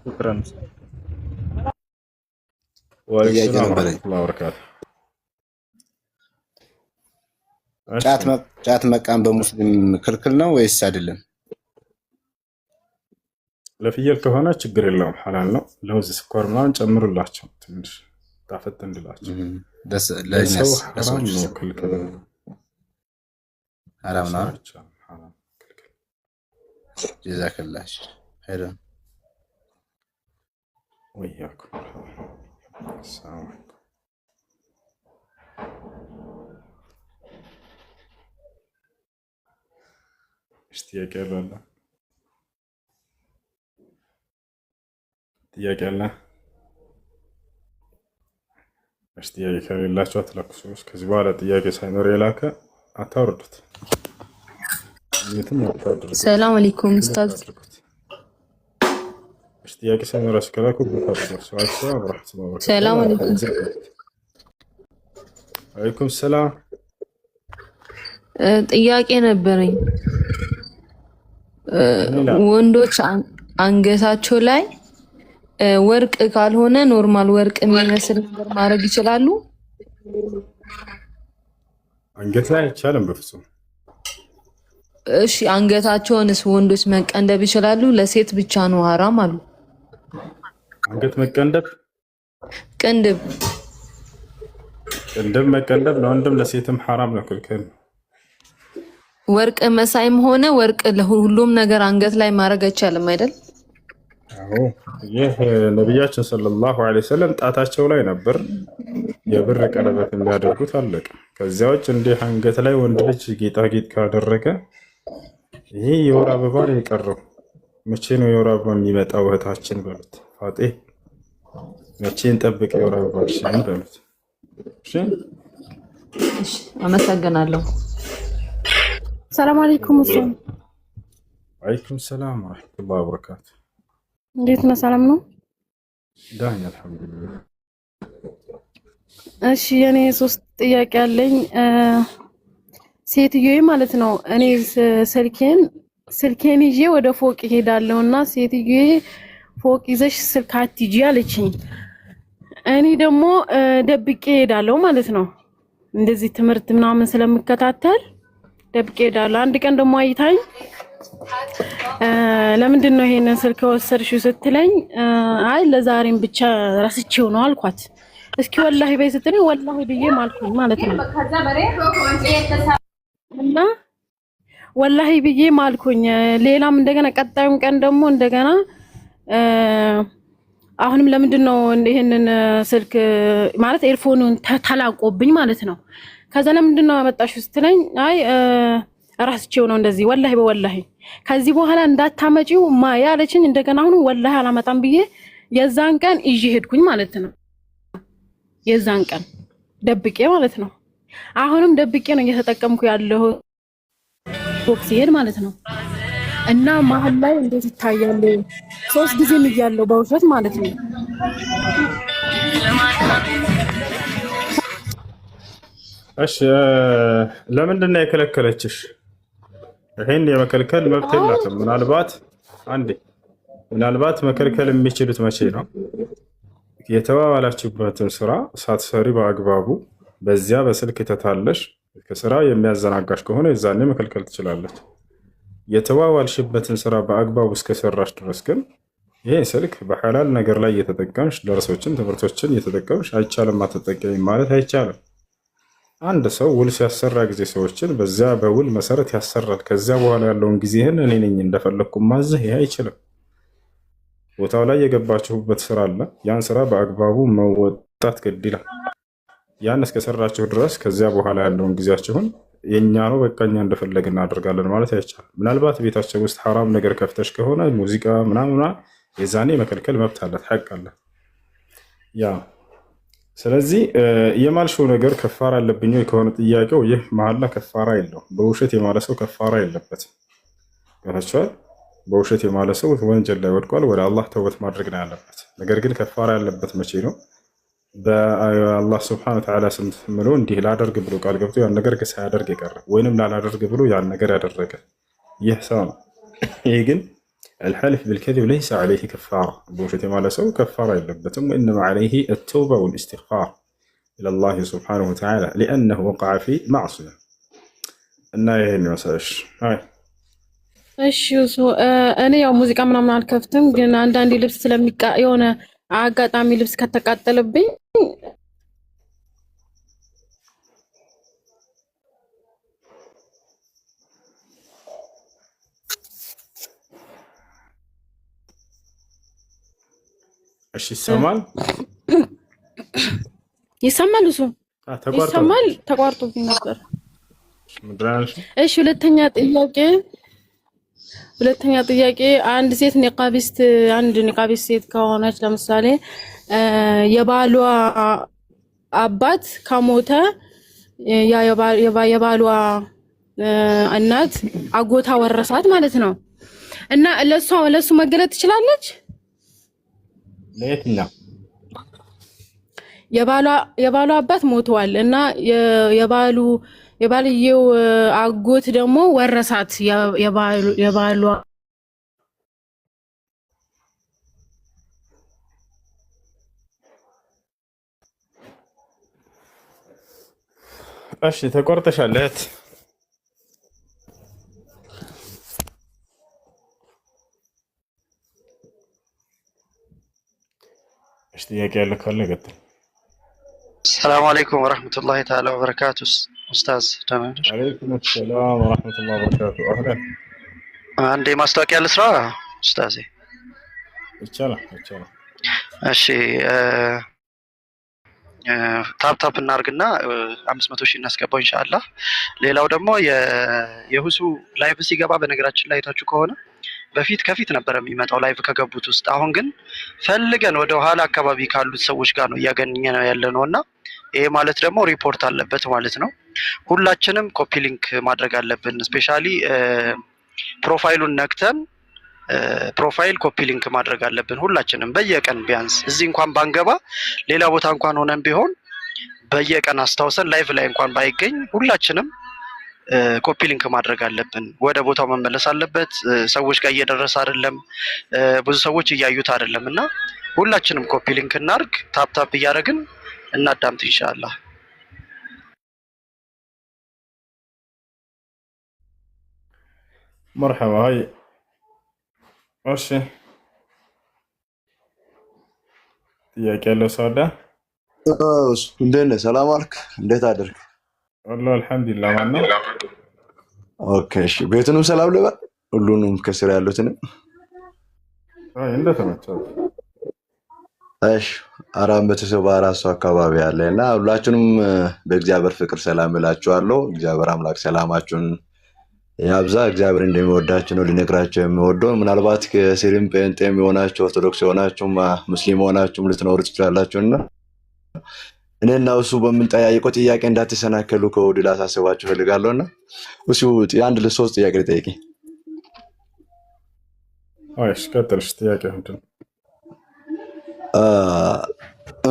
شكرا. وعليكم السلام ورحمة الله وبركاته. ጫት መቃም በሙስሊም ክልክል ነው ወይስ አይደለም? ለፍየል ከሆነ ችግር የለውም፣ ሐላል ነው። ለውዝ ስኳር ምናምን ጨምሩላቸው ትንሽ ጣፈጥ እንድላቸው። ለሰው ሐራም ነው፣ ክልክል ነው። ሐራም ነው። ጀዛከላህ ኸይረን ወያኩም። ሰላም ጥያቄ አለ? ጥያቄ አለ? ጥያቄ ከሌላችሁ አትላኩ። ከዚህ በኋላ ጥያቄ ሳይኖር የላከ አታውርዱት። ሰላም አለይኩም ኡስታዝ። ጥያቄ ሳይኖራችሁ ከላኩ ሰላም አለይኩም። አለይኩም ሰላም። ጥያቄ ነበረኝ። ወንዶች አንገታቸው ላይ ወርቅ ካልሆነ ኖርማል ወርቅ የሚመስል ነገር ማድረግ ይችላሉ? አንገት ላይ አይቻልም በፍጹም። እሺ አንገታቸውንስ ወንዶች መቀንደብ ይችላሉ? ለሴት ብቻ ነው ሐራም አሉ። አንገት መቀንደብ ቅንድብ መቀንደብ ለወንድም ለሴትም ሐራም ነው፣ ክልክል። ወርቅ መሳይም ሆነ ወርቅ ለሁሉም ነገር አንገት ላይ ማድረግ አይቻልም አይደል? አዎ ይህ ነቢያችን ሰለላሁ ዐለይሂ ወሰለም ጣታቸው ላይ ነበር የብር ቀለበት የሚያደርጉት፣ አለቀ። ከዚያ ውጭ እንዲህ አንገት ላይ ወንድ ልጅ ጌጣጌጥ ካደረገ ይሄ የወር አበባ ነው የቀረው። መቼ ነው የወር አበባ የሚመጣው እህታችን በሉት። ፋጤ መቼ እንጠብቅ የወር አበባችን በሉት። እሺ አመሰግናለሁ። ሰላም አለይኩም ኡስታዝ። ወአለይኩም ሰላም ወራህመቱላሂ ወበረካቱ። እንዴት ነው? ሰላም ነው? ዳኛ አልሐምዱሊላህ። እሺ የኔ 3 ጥያቄ አለኝ። ሴትዬ ማለት ነው እኔ ስልኬን ይዤ ወደ ፎቅ እሄዳለሁና ሴትዬ ፎቅ ይዘሽ ስልክ አትይጂ አለችኝ። እኔ ደግሞ ደብቄ እሄዳለሁ ማለት ነው። እንደዚህ ትምህርት ምናምን ስለምከታተል ደብቄ እሄዳለሁ። አንድ ቀን ደግሞ አይታኝ ለምንድን ነው ይሄንን ስልክ ወሰድሽው ስትለኝ አይ ለዛሬም ብቻ ረስቼው ነው አልኳት። እስኪ ወላሂ በይ ስትለኝ ወላሂ ብዬ ማልኩኝ ማለት ነው። እና ወላሂ ብዬ ማልኩኝ። ሌላም እንደገና ቀጣዩን ቀን ደግሞ እንደገና አሁንም ለምንድን ነው ይሄንን ስልክ ማለት ኤርፎኑን ተላቆብኝ ማለት ነው። ከዛ ለምንድን ነው ያመጣሽው ስትለኝ አይ ራስቼው ነው እንደዚህ ወላሂ በወላሂ ከዚህ በኋላ እንዳታመጪው ያለችኝ። እንደገና አሁን ወላሂ አላመጣም ብዬ የዛን ቀን ይዤ ሄድኩኝ ማለት ነው። የዛን ቀን ደብቄ ማለት ነው። አሁንም ደብቄ ነው እየተጠቀምኩ ያለው ቦክስ ይሄድ ማለት ነው። እና መሀል ላይ እንዴት ይታያል 3 ጊዜም እያለው በውሸት ማለት ነው። እሺ ለምንድን ነው የከለከለችሽ? ይሄን የመከልከል መብት የላትም። ምናልባት መከልከል የሚችሉት መቼ ነው? የተዋዋላችሁበትን ስራ ሳትሰሪ በአግባቡ በዚያ በስልክ ተታለሽ ከስራ የሚያዘናጋሽ ከሆነ የዛኔ መከልከል ትችላለች። የተዋዋልሽበትን ስራ በአግባቡ እስከሰራሽ ድረስ ግን ይሄ ስልክ በሐላል ነገር ላይ እየተጠቀምሽ ደርሶችን፣ ትምህርቶችን እየተጠቀምሽ አይቻልም አትጠቀሚ ማለት አይቻልም። አንድ ሰው ውል ሲያሰራ ጊዜ ሰዎችን በዚያ በውል መሰረት ያሰራል። ከዚያ በኋላ ያለውን ጊዜህን እኔ ነኝ እንደፈለግኩ ማዘህ ይሄ አይችልም። ቦታው ላይ የገባችሁበት ስራ አለ። ያን ስራ በአግባቡ መወጣት ግድ ይላል። ያን እስከሰራችሁ ድረስ ከዚያ በኋላ ያለውን ጊዜያችሁን የኛ ነው በቃ እኛ እንደፈለግ እናደርጋለን ማለት አይቻልም። ምናልባት ቤታቸው ውስጥ ሐራም ነገር ከፍተሽ ከሆነ ሙዚቃ ምናምና የዛኔ መከልከል መብት አለት፣ ሐቅ አለ ያ። ስለዚህ የማልሽው ነገር ከፋራ አለብኝ ወይ ከሆነ ጥያቄው ይህ መሐላ ከፋራ የለውም። በውሸት የማለ ሰው ከፋራ የለበትም። ገናችኋል። በውሸት የማለ ሰው ወንጀል ላይ ወድቋል። ወደ አላህ ተውበት ማድረግ ነው ያለበት። ነገር ግን ከፋራ ያለበት መቼ ነው? በአላህ ስብሐነ ወተዓላ ስም ምሎ እንዲህ ላደርግ ብሎ ቃል ገብቶ ያን ነገር ሳያደርግ የቀረ ወይንም ላላደርግ ብሎ ያን ነገር ያደረገ ይህ ሰው ነው። ይህ ግን الحلف بالكذب ليس عليه كفارة بوشة ما لسو كفارة يلبتم وإنما عليه التوبة والاستغفار إلى الله سبحانه وتعالى لأنه وقع في معصية النايهين مساش هاي እሺ እኔ ያው ሙዚቃ ምናምን አልከፍትም፣ ግን አንዳንዴ ልብስ የሆነ አጋጣሚ ልብስ ከተቃጠለብኝ እሺ ይሰማል ይሰማል እሱ ይሰማል ተቋርጦብኝ ነበር። እሺ ሁለተኛ ጥያቄ አንድ ሴት ኒቃቢስት ሴት ከሆነች ለምሳሌ የባሏ አባት ከሞተ የባሏ እናት አጎታ ወረሳት ማለት ነው እና ለሱ መገለጥ ትችላለች? ለየትኛው? የባሏ አባት ሞተዋል እና የባልየው አጎት ደግሞ ወረሳት የባሏ እሺ ተቆርጠሻል እህት። እሺ ጥያቄ ያለ ካለ ቀጥል። السلام عليكم ورحمة الله تعالى وبركاته أستاذ تمام. عليكم السلام ورحمة الله وبركاته أهلا. عندي مستوى الإسراء أستاذي. إن شاء الله. እሺ ታፕ እናርግና 500 ሺህ እናስገባው ኢንሻአላህ። ሌላው ደግሞ የሁሱ ላይቭ ሲገባ በነገራችን ላይ አይታችሁ ከሆነ በፊት ከፊት ነበር የሚመጣው ላይቭ ከገቡት ውስጥ። አሁን ግን ፈልገን ወደ ኋላ አካባቢ ካሉት ሰዎች ጋር ነው እያገኘ ነው ያለነውና ይሄ ማለት ደግሞ ሪፖርት አለበት ማለት ነው። ሁላችንም ኮፒ ሊንክ ማድረግ አለብን። ስፔሻሊ ፕሮፋይሉን ነክተን ፕሮፋይል ኮፒ ሊንክ ማድረግ አለብን ሁላችንም በየቀን ቢያንስ እዚህ እንኳን ባንገባ ሌላ ቦታ እንኳን ሆነን ቢሆን በየቀን አስተዋውሰን ላይቭ ላይ እንኳን ባይገኝ ሁላችንም ኮፒ ሊንክ ማድረግ አለብን። ወደ ቦታው መመለስ አለበት። ሰዎች ጋር እየደረሰ አይደለም፣ ብዙ ሰዎች እያዩት አይደለምና ሁላችንም ኮፒ ሊንክ እናርግ። ታፕ እያደረግን እናዳምጥ ኢንሻአላህ። مرحبا هاي እሺ ጥያቄ ያለው ሰው አለ? እንዴት ነህ? ሰላም አልክ? እንዴት አደርክ? والله الحمد لله ማን ነው? ኦኬ እሺ ቤቱንም ሰላም ልበል፣ ሁሉንም ከስራ ያሉትንም እንደተመቸው። እሺ 404 ሰው አካባቢ አለ እና ሁላችሁንም በእግዚአብሔር ፍቅር ሰላም እላችኋለሁ። እግዚአብሔር አምላክ ሰላማችሁን ያብዛ። እግዚአብሔር እንደሚወዳችሁ ነው ሊነግራችሁ የሚወደው። ምናልባት ከሲሪም ጴንጤም የሆናችሁ ኦርቶዶክስ የሆናችሁ ሙስሊም የሆናችሁ ልትኖሩ ትችላላችሁና እኔና እሱ በምንጠያየቀው ጥያቄ እንዳትሰናከሉ ከወዲሁ ላሳስባችሁ ፈልጋለሁና እሱ አንድ ለሶስት ጥያቄ ልጠይቅ። እሺ ቀጥልሽ። ጥያቄ ምንድን ነው?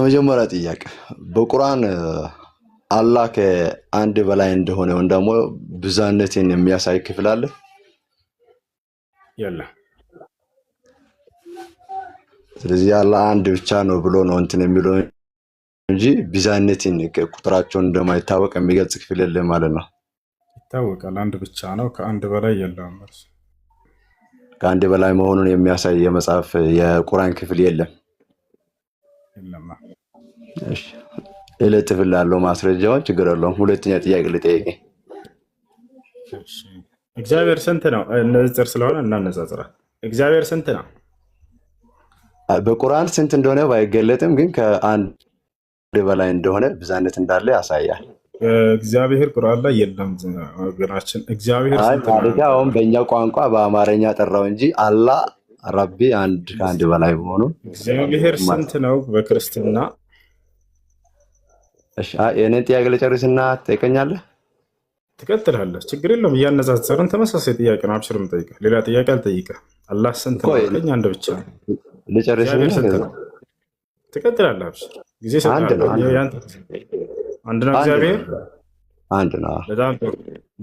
መጀመሪያ ጥያቄ በቁርአን አላህ ከአንድ በላይ እንደሆነ ወይም ደግሞ ብዛነትን የሚያሳይ ክፍል አለ? የለም። ስለዚህ አላህ አንድ ብቻ ነው ብሎ ነው እንትን የሚለው እንጂ ብዛነትን ቁጥራቸውን እንደማይታወቅ የሚገልጽ ክፍል የለም ማለት ነው። ይታወቃል፣ አንድ ብቻ ነው፣ ከአንድ በላይ የለም። ከአንድ በላይ መሆኑን የሚያሳይ የመጽሐፍ የቁርአን ክፍል የለም። እሺ እለጥፍልሃለሁ ማስረጃውን፣ ችግር የለውም። ሁለተኛ ጥያቄ ልጠይቅ። እግዚአብሔር ስንት ነው? ንጽጽር ስለሆነ እናነጻጽራ። እግዚአብሔር ስንት ነው? በቁርአን ስንት እንደሆነ ባይገለጥም ግን ከአንድ በላይ እንደሆነ ብዛነት እንዳለ ያሳያል። እግዚአብሔር ቁርአን ላይ የለም ወገናችን። እግዚአብሔር ስንት ነው? አሁን በእኛ ቋንቋ በአማርኛ ጠራው እንጂ አላህ ረቢ አንድ ከአንድ በላይ መሆኑን። እግዚአብሔር ስንት ነው በክርስትና? እሺ የኔን ጥያቄ ልጨርስና ትጠይቀኛለህ? ትቀጥላለህ፣ ችግር የለውም። እያነጻጸርን ተመሳሳይ ጥያቄ ነው። አብሽር የምጠይቀህ ሌላ ጥያቄ አልጠይቀህ። አላህ ስንት ነው? አንድ ብቻ ነው። ልጨርስና ትቀጥላለህ። አብሽር ጊዜ ሰጣለሁ። አንድ ነው እግዚአብሔር አንድ ነው። በጣም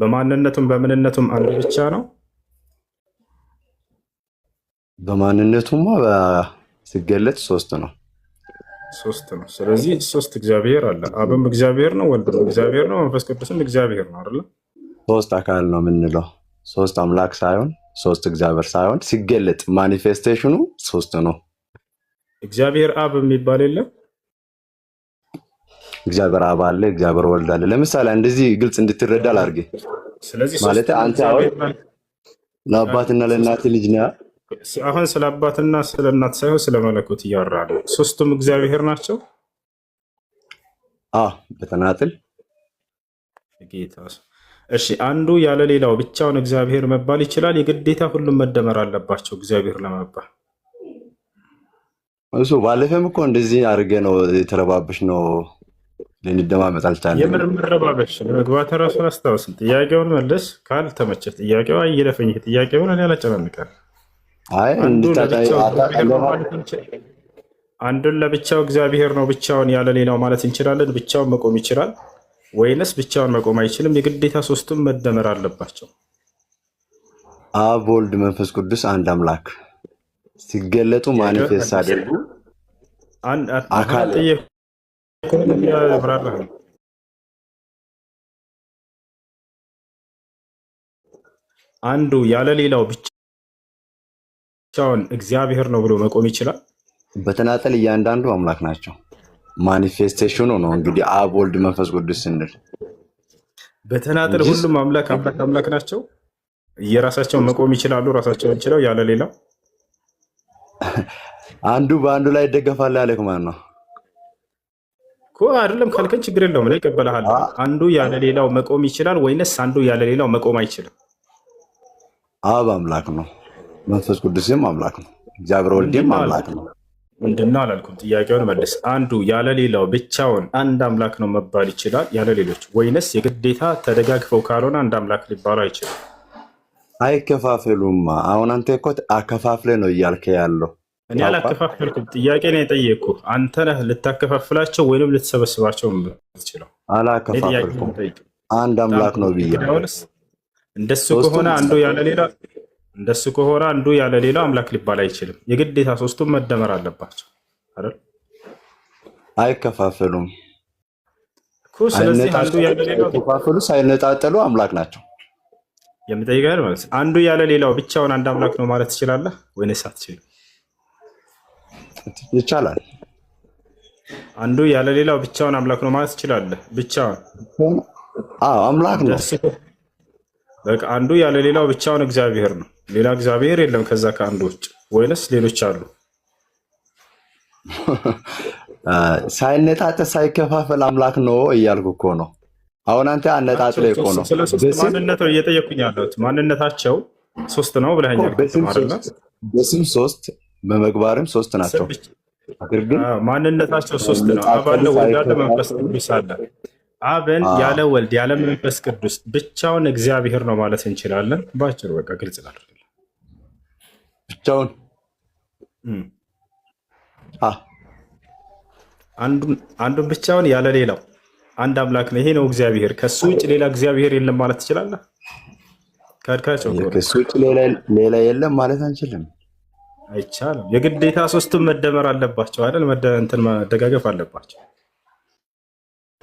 በማንነቱም በምንነቱም አንድ ብቻ ነው። በማንነቱማ ሲገለጥ ሶስት ነው። ሶስት ነው። ስለዚህ ሶስት እግዚአብሔር አለ። አብም እግዚአብሔር ነው፣ ወልድም እግዚአብሔር ነው፣ መንፈስ ቅዱስም እግዚአብሔር ነው አይደል? ሶስት አካል ነው የምንለው። ሶስት አምላክ ሳይሆን ሶስት እግዚአብሔር ሳይሆን ሲገለጥ ማኒፌስቴሽኑ ሶስት ነው። እግዚአብሔር አብ የሚባል የለም። እግዚአብሔር አብ አለ፣ እግዚአብሔር ወልድ አለ። ለምሳሌ እንደዚህ ግልጽ እንድትረዳ ላድርግ። ስለዚህ ማለት አንተ አሁን ለአባትና ለእናት ልጅ ነህ። አሁን ስለ አባትና ስለ እናት ሳይሆን ስለ መለኮት እያወራን ነው። ሶስቱም እግዚአብሔር ናቸው። በተናጥል ጌታ። እሺ አንዱ ያለ ሌላው ብቻውን እግዚአብሔር መባል ይችላል? የግዴታ ሁሉም መደመር አለባቸው እግዚአብሔር ለመባል? እሱ ባለፈም እኮ እንደዚህ አድርገ ነው የተረባበሽ ነው ልንደማመጥ አልቻለም። የምር መረባበሽ መግባት ራሱን አስታውስን። ጥያቄውን መልስ። ካልተመቸ ጥያቄው አይለፈኝ። ጥያቄውን እኔ አላጨናንቀም። አንዱን ለብቻው እግዚአብሔር ነው ብቻውን ያለ ሌላው ማለት እንችላለን? ብቻውን መቆም ይችላል ወይንስ ብቻውን መቆም አይችልም? የግዴታ ሶስቱም መደመር አለባቸው? አብ ወልድ መንፈስ ቅዱስ አንድ አምላክ ሲገለጡ ማኒፌስት አደረጉ። አካል አንዱ ያለ ሌላው ብቻውን እግዚአብሔር ነው ብሎ መቆም ይችላል? በተናጠል እያንዳንዱ አምላክ ናቸው። ማኒፌስቴሽኑ ነው እንግዲህ አብ ወልድ መንፈስ ቅዱስ ስንል በተናጠል ሁሉም አምላክ ናቸው። የራሳቸውን መቆም ይችላሉ ራሳቸውን ችለው ያለ ሌላው። አንዱ በአንዱ ላይ ይደገፋል ያለክ ማን ነው እኮ? አይደለም ካልከን ችግር የለውም ላይ ይቀበልሃል። አንዱ ያለ ሌላው መቆም ይችላል ወይንስ አንዱ ያለ ሌላው መቆም አይችልም? አብ አምላክ ነው፣ መንፈስ ቅዱስም አምላክ ነው፣ እግዚአብሔር ወልድም አምላክ ነው። ምንድነው አላልኩም? ጥያቄውን መልስ። አንዱ ያለ ሌላው ብቻውን አንድ አምላክ ነው መባል ይችላል ያለ ሌሎች? ወይንስ የግዴታ ተደጋግፈው ካልሆነ አንድ አምላክ ሊባሉ አይችልም? አይከፋፈሉማ። አሁን አንተ እኮ አከፋፍለ ነው እያልከ ያለው። እኔ አላከፋፈልኩም። ጥያቄ ነው የጠየቅኩህ። አንተ ነህ ልታከፋፍላቸው ወይንም ልትሰበስባቸው የምትችለው። አላከፋፈልኩም። አንድ አምላክ ነው ብዬ። እንደሱ ከሆነ አንዱ ያለ ሌላው አምላክ ሊባል አይችልም። የግዴታ ሶስቱም መደመር አለባቸው አይደል? አይከፋፈሉም። ስለዚህ አንዱ ያለ ሌላው ሳይነጣጠሉ አምላክ ናቸው። የምጠይቀህ ማለት አንዱ ያለ ሌላው ብቻውን አንድ አምላክ ነው ማለት ትችላለህ ወይንስ አትችልም? ይቻላል። አንዱ ያለ ሌላው ብቻውን አምላክ ነው ማለት ትችላለህ? ብቻውን አምላክ ነው። በቃ አንዱ ያለ ሌላው ብቻውን እግዚአብሔር ነው። ሌላ እግዚአብሔር የለም ከዛ ከአንዱ ውጭ? ወይንስ ሌሎች አሉ? ሳይነጣጠል ሳይከፋፈል አምላክ ነው እያልኩ እኮ ነው። አሁን አንተ አነጣጥለህ እኮ ነው። ማንነት ነው እየጠየኩኝ ያለሁት። ማንነታቸው ሶስት ነው ብለኸኛል። በስም ሶስት በመግባርም ሶስት ናቸው። ማንነታቸው ሶስት ነው። አብ አለ፣ ወልድ አለ፣ መንፈስ ቅዱስ አለ። አብን ያለ ወልድ ያለ መንፈስ ቅዱስ ብቻውን እግዚአብሔር ነው ማለት እንችላለን? ባጭሩ በቃ ግልጽ ላድርግ። ብቻውን አንዱን ብቻውን ያለ ሌላው አንድ አምላክ ነው፣ ይሄ ነው እግዚአብሔር፣ ከሱ ውጭ ሌላ እግዚአብሔር የለም ማለት ትችላለህ? ካድካቸው ከሱ ውጭ ሌላ የለም ማለት አንችልም። አይቻልም። የግዴታ ሶስቱም መደመር አለባቸው አይደል? እንትን መደጋገፍ አለባቸው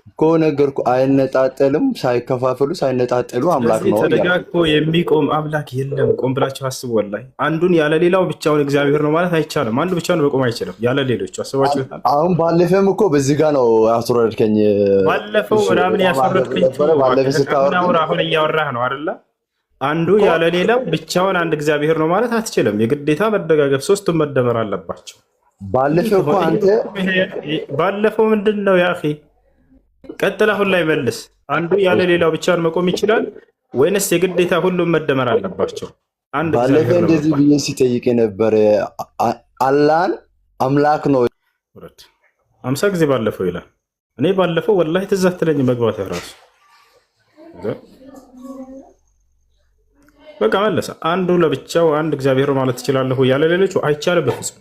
እኮ ነገርኩ። አይነጣጠልም። ሳይከፋፈሉ ሳይነጣጠሉ አምላክ ነው። ተደጋግፎ የሚቆም አምላክ የለም። ቆም ብላችሁ አስቡ። ወላሂ አንዱን ያለ ሌላው ብቻውን እግዚአብሔር ነው ማለት አይቻልም። አንዱ ብቻውን መቆም አይችልም ያለ ሌሎቹ። አስባችሁታል? አሁን ባለፈም እኮ በዚህ ጋር ነው ያስወረድከኝ። ባለፈው ምናምን ያስወረድከኝ አሁን እያወራህ ነው አይደለ? አንዱ ያለ ሌላው ብቻውን አንድ እግዚአብሔር ነው ማለት አትችልም። የግዴታ መደጋገፍ፣ ሶስቱም መደመር አለባቸው። ባለፈው እኮ አንተ ባለፈው ምንድን ነው ያ አኺ? ቀጥል አሁን ላይ መልስ። አንዱ ያለ ሌላው ብቻውን መቆም ይችላል ወይንስ የግዴታ ሁሉም መደመር አለባቸው? አንድ ባለፈው እንደዚህ ብዬ ሲጠይቅ የነበረ አላህን አምላክ ነው 50 ጊዜ ባለፈው ይላል። እኔ ባለፈው ወላሂ ትዝ አትለኝ መግባት ራሱ በቃ መለሰ። አንዱ ለብቻው አንድ እግዚአብሔር ማለት ትችላለህ ያለ ሌሎቹ አይቻልም በፍጹም።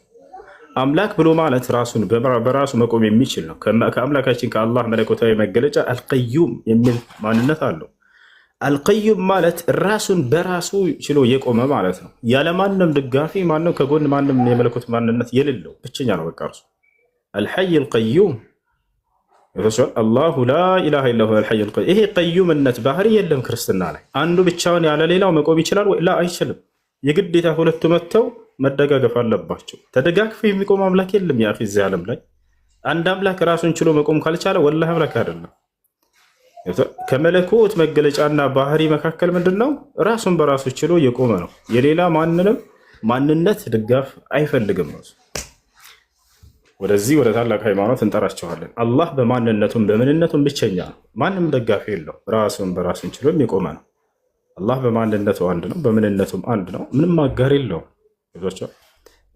አምላክ ብሎ ማለት ራሱን በራሱ መቆም የሚችል ነው። ከአምላካችን ከአላህ መለኮታዊ መገለጫ አልቀዩም የሚል ማንነት አለው። አልቀዩም ማለት ራሱን በራሱ ችሎ የቆመ ማለት ነው። ያለማንም ድጋፊ ማንም ከጎን ማንም የመለኮት ማንነት የሌለው ብቸኛ ነው። በቃ እርሱ አልሐይ አልቀዩም አላሁ ላ ኢላሃ ኢላ ሁወል ሐዩል ቀዩም። ይሄ ቀዩምነት ባህሪ የለም ክርስትና ላይ። አንዱ ብቻውን ያለ ሌላው መቆም ይችላል ወይ? ላ አይችልም። የግዴታ ሁለቱ መጥተው መደጋገፍ አለባቸው። ተደጋግፎ የሚቆም አምላክ የለም። ያ እዚህ ዓለም ላይ አንድ አምላክ ራሱን ችሎ መቆም ካልቻለ ወላሂ አምላክ አይደለም። ከመለኮት መገለጫና ባህሪ መካከል ምንድን ነው? ራሱን በራሱ ችሎ የቆመ ነው። የሌላ ማንንም ማንነት ድጋፍ አይፈልግም። ወደዚህ ወደ ታላቅ ሃይማኖት እንጠራቸዋለን። አላህ በማንነቱም በምንነቱም ብቸኛ ነው። ማንም ደጋፊ የለው። ራሱን በራሱን ችሎ የቆመ ነው። አላህ በማንነቱ አንድ ነው፣ በምንነቱም አንድ ነው። ምንም አጋር የለውም።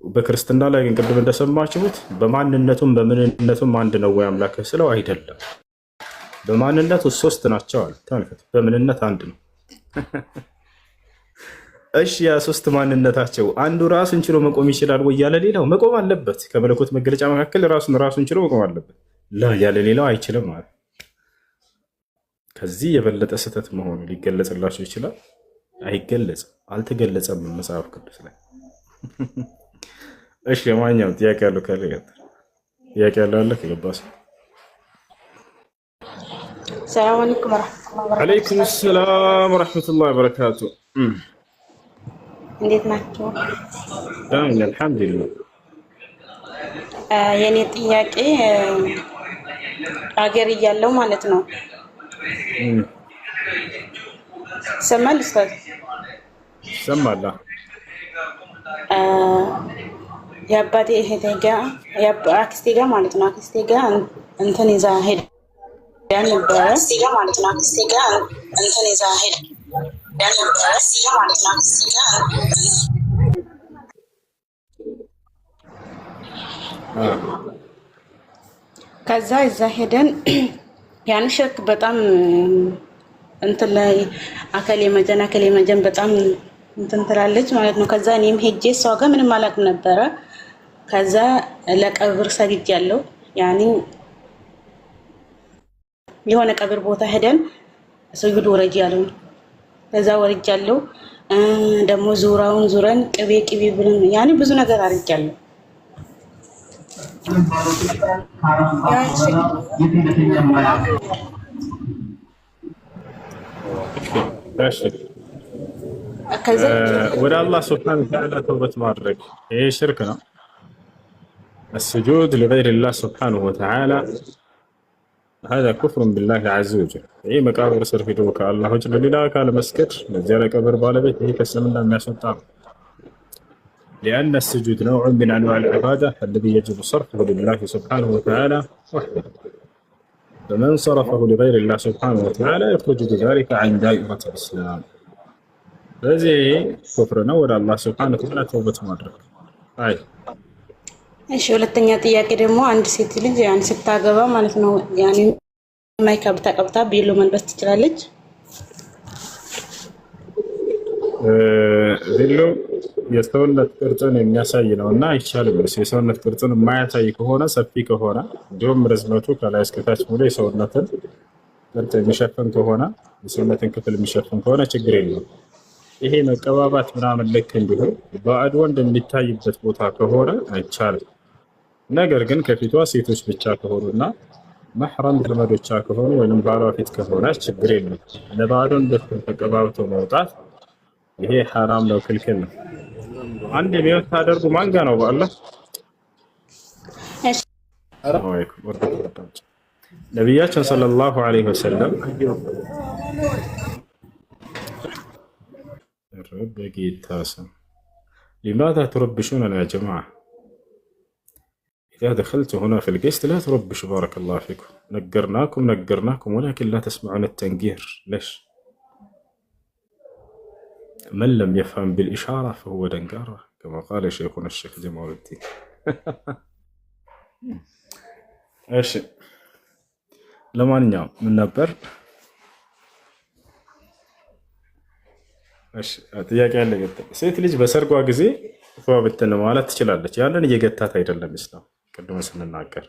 በክርስትና ላይ ግን ቅድም እንደሰማችሁት በማንነቱም በምንነቱም አንድ ነው ወይ አምላክ ስለው አይደለም። በማንነቱ ሶስት ናቸው አለ። ተመልከቱ፣ በምንነት አንድ ነው። እሺ ያ ሶስት ማንነታቸው አንዱ ራሱን ችሎ መቆም ይችላል ወይ? ያለ ሌላው መቆም አለበት። ከመለኮት መገለጫ መካከል ራሱን ችሎ መቆም አለበት። ያለ ሌላው አይችልም ማለት። ከዚህ የበለጠ ስህተት መሆኑ ሊገለጽላቸው ይችላል? አይገለጽም፣ አልተገለጸም መጽሐፍ ቅዱስ ላይ። እሺ የማንኛውም ጥያቄ ያለው ካለ ጥያቄ ያለው አለ ከገባስ? ሰላም አለይኩም ወራህመቱላሂ ወበረካቱ። አለይኩም ሰላም ወራህመቱላሂ ወበረካቱ። እንዴት ናችሁ? ዳን አልሐምዱሊላህ። የኔ ጥያቄ አገር እያለው ማለት ነው ሰማል ኡስታዝ ሰማላ የአባቴ እህቴ ጋር አክስቴ ጋር ማለት ነው አክስቴ ጋር እንትን ይዛ ሄድ ነበረ ማለት ነው አክስቴ ጋር እንትን ይዛ ሄድ ከዛ እዛ ሄደን ያን ሽርክ በጣም እንትን ላይ አከሌ መጀን በጣም እንትን ትላለች ማለት ነው። ከዛ እኔም ሄጄ እሷ ጋር ምንም አላውቅም ነበረ። ከዛ ለቀብር ሰግጃለሁ። ያኔ የሆነ ቀብር ቦታ ሄደን ሰግዱ ወረጅ ያለው ከዛ ወርጃለሁ። ደግሞ ዙራውን ዙረን ቅቤ ብለን ያኔ ብዙ ነገር አድርጃለሁ። ወደ አላህ ሱብሓነሁ ወተዓላ ተውበት ማድረግ ይሄ ሽርክ ነው። السجود لغير الله سبحانه وتعالى هذا كفر بالله عز وجل. ይሄ መቃብር ስር ሄዶ ከአላህ ውጭ ለሌላ አካል መስገድ ለዚያ ለቀብር ባለቤት ይሄ ከእስልምና የሚያስወጣ ነው። لأن السجود نوع من أنواع العبادة الذي يجب صرفه لله سبحانه وتعالى وحده. فمن صرفه لغير الله سبحانه وتعالى يخرج بذلك عن دائرة الإسلام. በዚህ ኩፍር ነው። ወደ አላህ ሱብሓነሁ ወተዓላ ተውበት ማድረግ። አይ እሺ፣ ሁለተኛ ጥያቄ ደግሞ አንድ ሴት ልጅ ያን ስታገባ ማለት ነው ያኔ ማይካብ ተቀብታ ቤሎ መልበስ ትችላለች? ቤሎ የሰውነት ቅርጽን የሚያሳይ ነው እና አይቻልም። የሰውነት ቅርጽን የማያሳይ ከሆነ ሰፊ ከሆነ እንዲሁም ርዝመቱ ከላይ እስከታች ሙሉ የሰውነትን ቅርጽ የሚሸፍን ከሆነ የሰውነትን ክፍል የሚሸፍን ከሆነ ችግር የለውም። ይሄ መቀባባት ምናምን ልክ እንዲሆን ባዕድ ወንድ የሚታይበት ቦታ ከሆነ አይቻልም። ነገር ግን ከፊቷ ሴቶች ብቻ ከሆኑና መሕረም ዘመዶቿ ከሆኑ ወይም ባሏ ፊት ከሆነ ችግር የለም። ለባዕድ ወንድ ተቀባብቶ መውጣት ይሄ ሐራም ነው፣ ክልክል ነው። አንድ የሚወት ታደርጉ ማን ጋ ነው? በአላህ ነቢያችን ሰለላሁ ዐለይሂ ወሰለም لماذا تربشوننا يا جماعة؟ إذا دخلت هنا في القسط لا تربشوا بارك الله فيكم. نقرناكم ولكن لا تسمعون التنقير. ليش؟ من لم يفهم بالإشارة فهو دنقارة كما قال شيخنا الشيخ جمال الدين. ايش لما ننام من نبر ጥያቄ ያለ ሴት ልጅ በሰርጓ ጊዜ ፏ ብትን ማለት ትችላለች። ያንን እየገታት አይደለም ኢስላም። ቅድም ስንናገር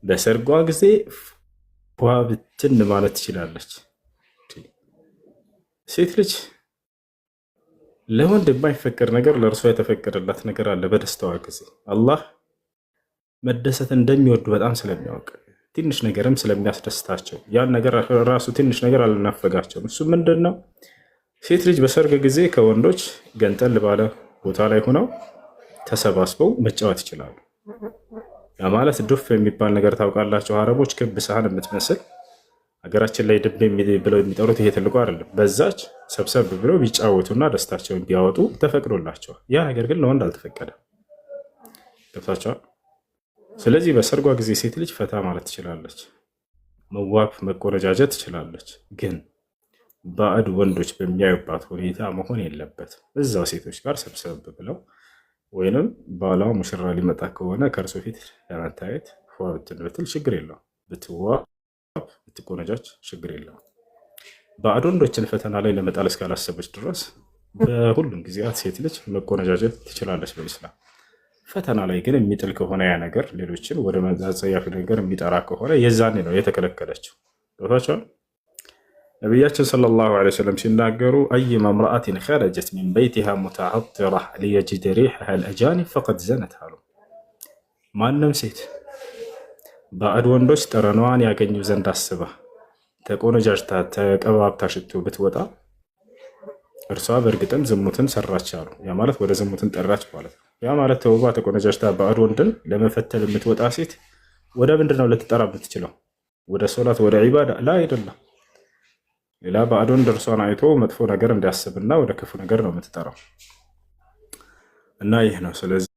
በሰርጓ ጊዜ ፏ ብትን ማለት ትችላለች። ሴት ልጅ ለወንድ የማይፈቀድ ነገር ለእርሷ የተፈቀደላት ነገር አለ። በደስታዋ ጊዜ አላህ መደሰት እንደሚወዱ በጣም ስለሚያውቅ ትንሽ ነገርም ስለሚያስደስታቸው ያን ነገር ራሱ ትንሽ ነገር አልናፈጋቸውም። እሱ ምንድን ነው? ሴት ልጅ በሰርግ ጊዜ ከወንዶች ገንጠል ባለ ቦታ ላይ ሆነው ተሰባስበው መጫወት ይችላሉ። ያ ማለት ዱፍ የሚባል ነገር ታውቃላቸው? አረቦች ክብ ሳህን የምትመስል ሀገራችን ላይ ድብ ብለው የሚጠሩት ይሄ ትልቁ አይደለም። በዛች ሰብሰብ ብለው ቢጫወቱና ደስታቸውን ቢያወጡ ተፈቅዶላቸዋል። ያ ነገር ግን ለወንድ አልተፈቀደም። ገብታቸዋል? ስለዚህ በሰርጓ ጊዜ ሴት ልጅ ፈታ ማለት ትችላለች፣ መዋብ መቆነጃጀት ትችላለች። ግን ባዕድ ወንዶች በሚያዩባት ሁኔታ መሆን የለበትም። እዛው ሴቶች ጋር ሰብሰብ ብለው ወይንም ባሏ ሙሽራ ሊመጣ ከሆነ ከእርሶ ፊት ለመታየት ብትል ችግር የለውም። ብትዋብ ብትቆነጃች ችግር የለውም። ባዕድ ወንዶችን ፈተና ላይ ለመጣል እስካላሰበች ድረስ በሁሉም ጊዜያት ሴት ልጅ መቆነጃጀት ትችላለች በኢስላም። ፈተና ላይ ግን የሚጥል ከሆነ ያ ነገር ሌሎችን ወደ መጸያፍ ነገር የሚጠራ ከሆነ የዛኔ ነው የተከለከለችው። ገብቷቸዋል። ነቢያችን ሰለላሁ ዐለይሂ ወሰለም ሲናገሩ አዩማ እምረአትን ኸረጀት ሚን በይቲሃ ሙተዐጢራ ሊየጅደ ሪሐሃ አልአጃኒብ ፈቀድ ዘነት አሉ። ማንም ሴት ባዕድ ወንዶች ጠረኗን ያገኙ ዘንድ አስባ ተቆነጃጅታ ተቀባብታ ሽቶ ብትወጣ እርሷ በእርግጥም ዝሙትን ሰራች አሉ። ያ ማለት ወደ ዝሙትን ጠራች ማለት ነው። ያ ማለት ተውባ ተቆነጃጅታ ባዕድ ወንድን ለመፈተል የምትወጣ ሴት ወደ ምንድን ነው ልትጠራ የምትችለው? ወደ ሶላት ወደ ዒባዳ ላይ አይደለም። ሌላ ባዕድ ወንድ እርሷን አይቶ መጥፎ ነገር እንዲያስብና ወደ ክፉ ነገር ነው የምትጠራው እና ይህ ነው። ስለዚህ